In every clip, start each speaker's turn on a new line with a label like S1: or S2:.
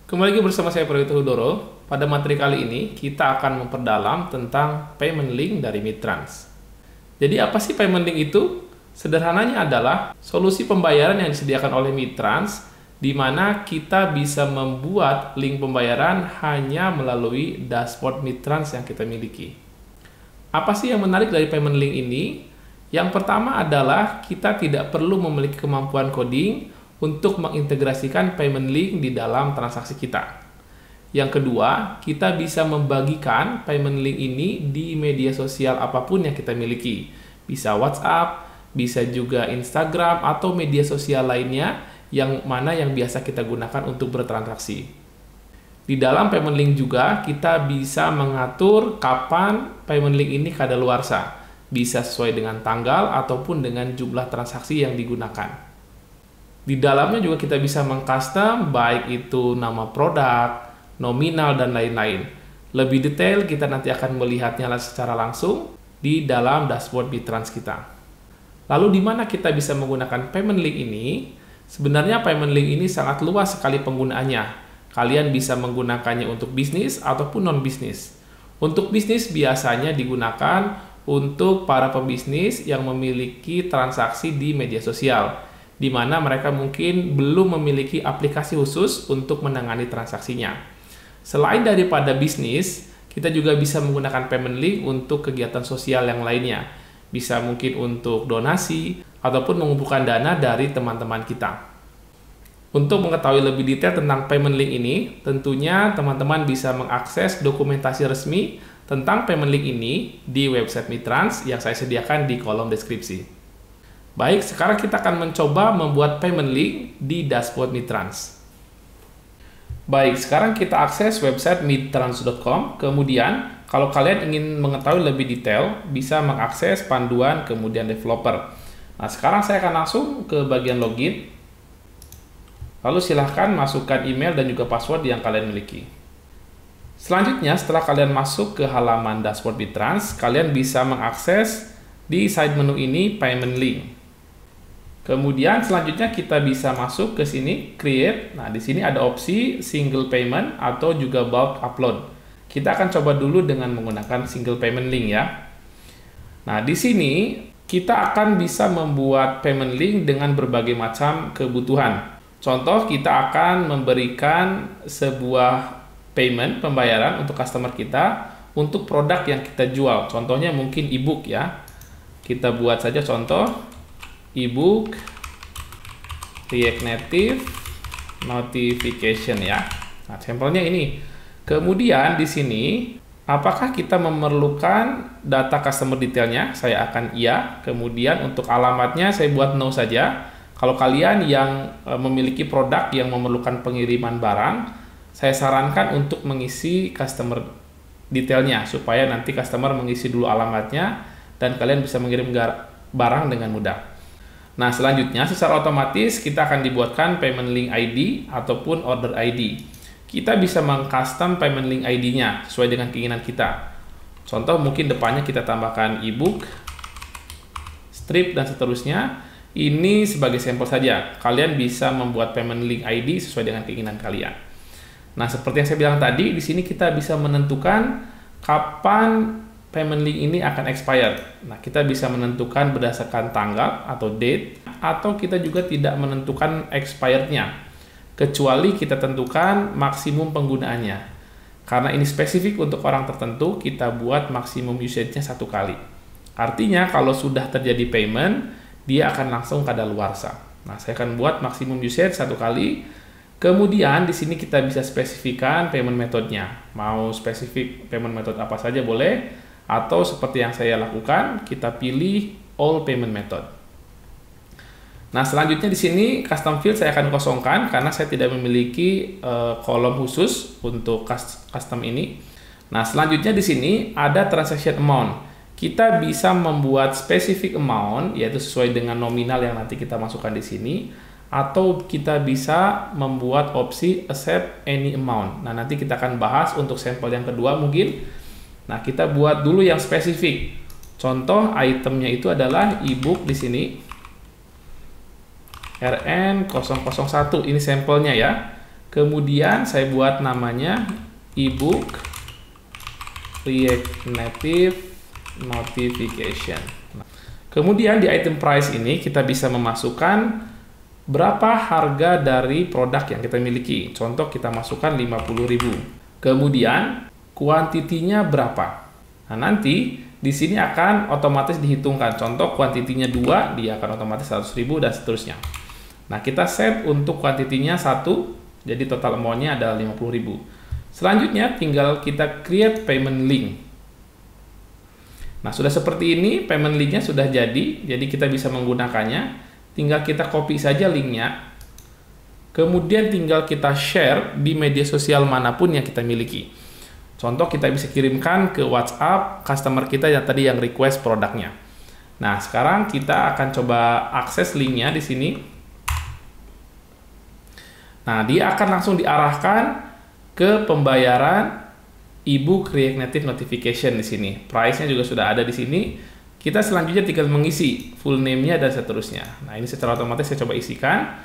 S1: Kembali lagi bersama saya Prawito Hudoro. Pada materi kali ini kita akan memperdalam tentang payment link dari Mitrans. Jadi apa sih payment link itu? Sederhananya adalah solusi pembayaran yang disediakan oleh Mitrans di mana kita bisa membuat link pembayaran hanya melalui dashboard Mitrans yang kita miliki. Apa sih yang menarik dari payment link ini? Yang pertama adalah kita tidak perlu memiliki kemampuan coding untuk mengintegrasikan payment link di dalam transaksi kita. Yang kedua, kita bisa membagikan payment link ini di media sosial apapun yang kita miliki. Bisa WhatsApp, bisa juga Instagram, atau media sosial lainnya yang mana yang biasa kita gunakan untuk bertransaksi. Di dalam payment link juga, kita bisa mengatur kapan payment link ini kadaluarsa. Bisa sesuai dengan tanggal ataupun dengan jumlah transaksi yang digunakan. Di dalamnya juga kita bisa mengcustom baik itu nama produk, nominal, dan lain-lain. Lebih detail kita nanti akan melihatnya secara langsung di dalam dashboard Mitrans kita. Lalu di mana kita bisa menggunakan payment link ini? Sebenarnya payment link ini sangat luas sekali penggunaannya. Kalian bisa menggunakannya untuk bisnis ataupun non-bisnis. Untuk bisnis biasanya digunakan untuk para pebisnis yang memiliki transaksi di media sosial, di mana mereka mungkin belum memiliki aplikasi khusus untuk menangani transaksinya. Selain daripada bisnis, kita juga bisa menggunakan payment link untuk kegiatan sosial yang lainnya. Bisa mungkin untuk donasi, ataupun mengumpulkan dana dari teman-teman kita. Untuk mengetahui lebih detail tentang payment link ini, tentunya teman-teman bisa mengakses dokumentasi resmi tentang payment link ini di website Mitrans yang saya sediakan di kolom deskripsi. Baik, sekarang kita akan mencoba membuat payment link di dashboard Mitrans. Baik, sekarang kita akses website mitrans.com. Kemudian, kalau kalian ingin mengetahui lebih detail, bisa mengakses panduan kemudian developer. Nah, sekarang saya akan langsung ke bagian login. Lalu silahkan masukkan email dan juga password yang kalian miliki. Selanjutnya, setelah kalian masuk ke halaman dashboard Mitrans, kalian bisa mengakses di side menu ini payment link. Kemudian selanjutnya kita bisa masuk ke sini create. Nah, di sini ada opsi single payment atau juga bulk upload. Kita akan coba dulu dengan menggunakan single payment link ya. Nah, di sini kita akan bisa membuat payment link dengan berbagai macam kebutuhan. Contoh, kita akan memberikan sebuah pembayaran untuk customer kita untuk produk yang kita jual. Contohnya mungkin ebook ya. Kita buat saja contoh ebook React Native notification ya. Nah, sampelnya ini. Kemudian di sini apakah kita memerlukan data customer detailnya? Saya akan iya. Kemudian untuk alamatnya saya buat no saja. Kalau kalian yang memiliki produk yang memerlukan pengiriman barang, saya sarankan untuk mengisi customer detailnya supaya nanti customer mengisi dulu alamatnya dan kalian bisa mengirim barang dengan mudah. Nah, selanjutnya secara otomatis kita akan dibuatkan payment link ID ataupun order ID. Kita bisa mengcustom payment link ID-nya sesuai dengan keinginan kita. Contoh mungkin depannya kita tambahkan ebook, strip, dan seterusnya. Ini sebagai sampel saja. Kalian bisa membuat payment link ID sesuai dengan keinginan kalian. Nah, seperti yang saya bilang tadi, di sini kita bisa menentukan kapan payment link ini akan expire. Nah, kita bisa menentukan berdasarkan tanggal atau date, atau kita juga tidak menentukan expirednya, kecuali kita tentukan maksimum penggunaannya. Karena ini spesifik untuk orang tertentu, kita buat maksimum usage-nya 1 kali. Artinya, kalau sudah terjadi payment, dia akan langsung kadaluarsa. Nah, saya akan buat maksimum usage 1 kali. Kemudian di sini kita bisa spesifikkan payment metode-nya. Mau spesifik payment method apa saja boleh, atau seperti yang saya lakukan, kita pilih all payment method. Nah, selanjutnya di sini custom field saya akan kosongkan karena saya tidak memiliki kolom khusus untuk custom ini. Nah, selanjutnya di sini ada transaction amount. Kita bisa membuat specific amount, yaitu sesuai dengan nominal yang nanti kita masukkan di sini, atau kita bisa membuat opsi accept any amount. Nah, nanti kita akan bahas untuk sampel yang kedua mungkin. Nah, kita buat dulu yang spesifik. Contoh itemnya itu adalah ebook di sini. RN001, ini sampelnya ya. Kemudian saya buat namanya ebook React Native Notification. Kemudian di item price ini kita bisa memasukkan berapa harga dari produk yang kita miliki. Contoh kita masukkan 50.000. Kemudian kuantitinya berapa? Nah, nanti di sini akan otomatis dihitungkan. Contoh kuantitinya 2, dia akan otomatis 100.000 dan seterusnya. Nah, kita set untuk kuantitinya 1, jadi total amount-nya adalah 50.000. Selanjutnya tinggal kita create payment link. Nah, sudah seperti ini, payment link-nya sudah jadi kita bisa menggunakannya. Tinggal kita copy saja link-nya. Kemudian tinggal kita share di media sosial manapun yang kita miliki. Contoh kita bisa kirimkan ke WhatsApp customer kita yang tadi yang request produknya. Nah, sekarang kita akan coba akses link-nya di sini. Nah, dia akan langsung diarahkan ke pembayaran ebook React Native Notification di sini. Price-nya juga sudah ada di sini. Kita selanjutnya tinggal mengisi full name-nya dan seterusnya. Nah, ini secara otomatis saya coba isikan.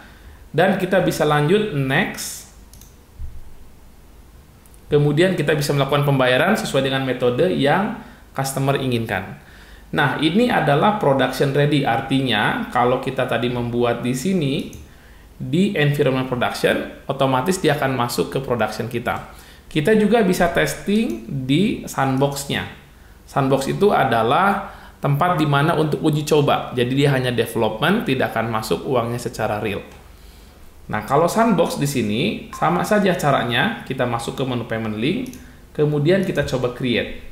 S1: Dan kita bisa lanjut next. Kemudian kita bisa melakukan pembayaran sesuai dengan metode yang customer inginkan. Nah, ini adalah production ready. Artinya, kalau kita tadi membuat di sini, di environment production, otomatis dia akan masuk ke production kita. Kita juga bisa testing di sandbox-nya. Sandbox itu adalah tempat di mana untuk uji coba. Jadi dia hanya development, tidak akan masuk uangnya secara real. Nah, kalau sandbox di sini sama saja caranya. Kita masuk ke menu payment link, kemudian kita coba create.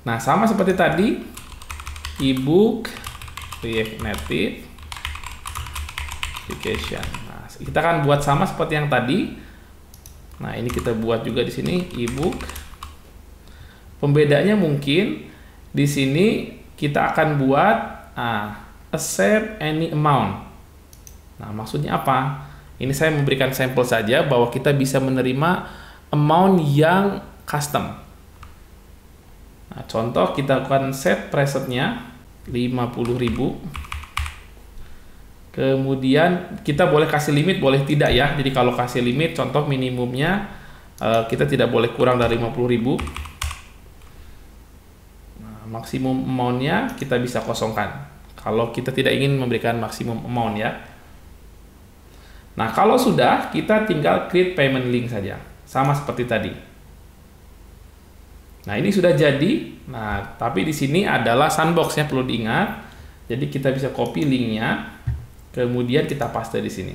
S1: Nah, sama seperti tadi, ebook React Native Notification. Nah, kita akan buat sama seperti yang tadi. Nah, ini kita buat juga di sini ebook. Pembedanya mungkin di sini kita akan buat accept any amount. Nah, maksudnya apa? Ini saya memberikan sampel saja bahwa kita bisa menerima amount yang custom. Nah, contoh kita akan set presetnya 50.000. Kemudian kita boleh kasih limit, boleh tidak ya. Jadi kalau kasih limit, contoh minimumnya kita tidak boleh kurang dari 50.000. Nah, maksimum amount-nya kita bisa kosongkan. Kalau kita tidak ingin memberikan maksimum amount ya. Nah, kalau sudah, kita tinggal create payment link saja. Sama seperti tadi. Nah, ini sudah jadi. Nah, tapi di sini adalah sandbox-nya, perlu diingat. Jadi kita bisa copy link-nya. Kemudian kita paste di sini.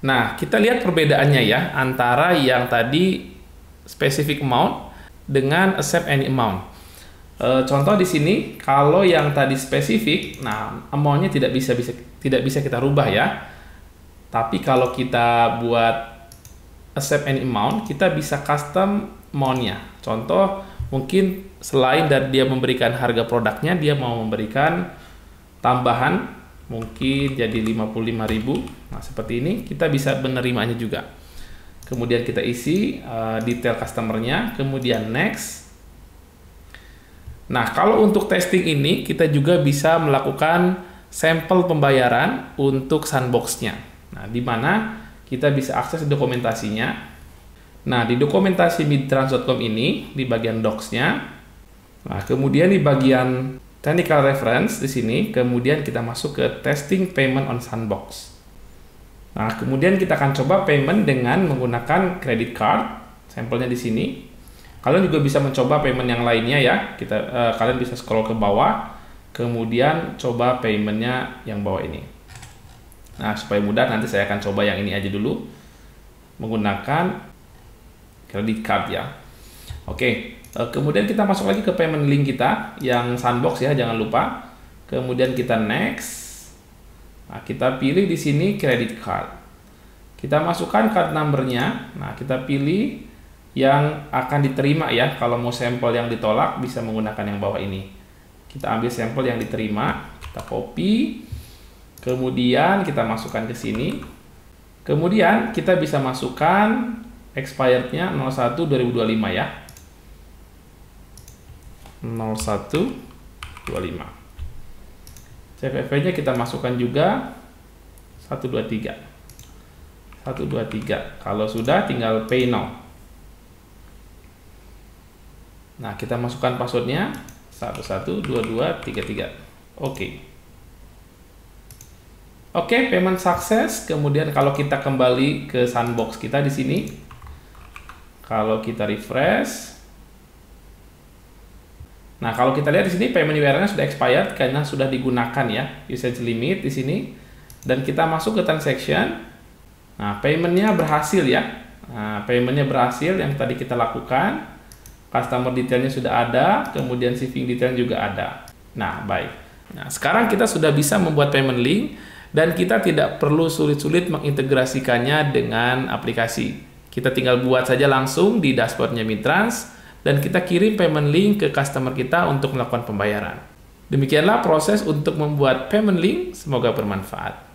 S1: Nah, kita lihat perbedaannya ya antara yang tadi specific amount dengan accept any amount. Contoh di sini, kalau yang tadi spesifik, nah amount-nya tidak bisa kita rubah ya. Tapi kalau kita buat accept any amount, kita bisa custom amount-nya. Contoh mungkin selain dari dia memberikan harga produknya, dia mau memberikan tambahan mungkin jadi 55.000. Nah, seperti ini kita bisa menerimanya juga. Kemudian kita isi detail customernya, kemudian next. Nah, kalau untuk testing ini kita juga bisa melakukan sampel pembayaran untuk sandbox-nya. Nah, di mana kita bisa akses dokumentasinya. Nah, di dokumentasi midtrans.com ini, di bagian docs-nya, nah, kemudian di bagian technical reference di sini, kemudian kita masuk ke testing payment on sandbox. Nah, kemudian kita akan coba payment dengan menggunakan credit card, sampelnya di sini. Kalian juga bisa mencoba payment yang lainnya ya. Kalian bisa scroll ke bawah, kemudian coba paymentnya yang bawah ini. Nah, supaya mudah nanti saya akan coba yang ini aja dulu, menggunakan credit card ya. Oke, kemudian kita masuk lagi ke payment link kita yang sandbox ya, jangan lupa. Kemudian kita next. Nah, kita pilih di sini credit card. Kita masukkan card number-nya. Nah, kita pilih yang akan diterima ya. Kalau mau sampel yang ditolak bisa menggunakan yang bawah ini. Kita ambil sampel yang diterima, kita copy. Kemudian kita masukkan ke sini. Kemudian kita bisa masukkan expired-nya 01/2025 ya. 01/25. CVV-nya kita masukkan juga 123. 123. Kalau sudah tinggal pay now. Nah, kita masukkan passwordnya 112233. Oke. Oke, payment sukses. Kemudian kalau kita kembali ke sandbox kita di sini, kalau kita refresh, nah kalau kita lihat di sini payment URL-nya sudah expired karena sudah digunakan ya usage limit di sini, dan kita masuk ke transaction. Nah, paymentnya berhasil ya. Nah, paymentnya berhasil yang tadi kita lakukan. Customer detailnya sudah ada, kemudian shipping detail juga ada. Nah, baik. Nah, sekarang kita sudah bisa membuat payment link dan kita tidak perlu sulit-sulit mengintegrasikannya dengan aplikasi. Kita tinggal buat saja langsung di dashboardnya Mitrans dan kita kirim payment link ke customer kita untuk melakukan pembayaran. Demikianlah proses untuk membuat payment link, semoga bermanfaat.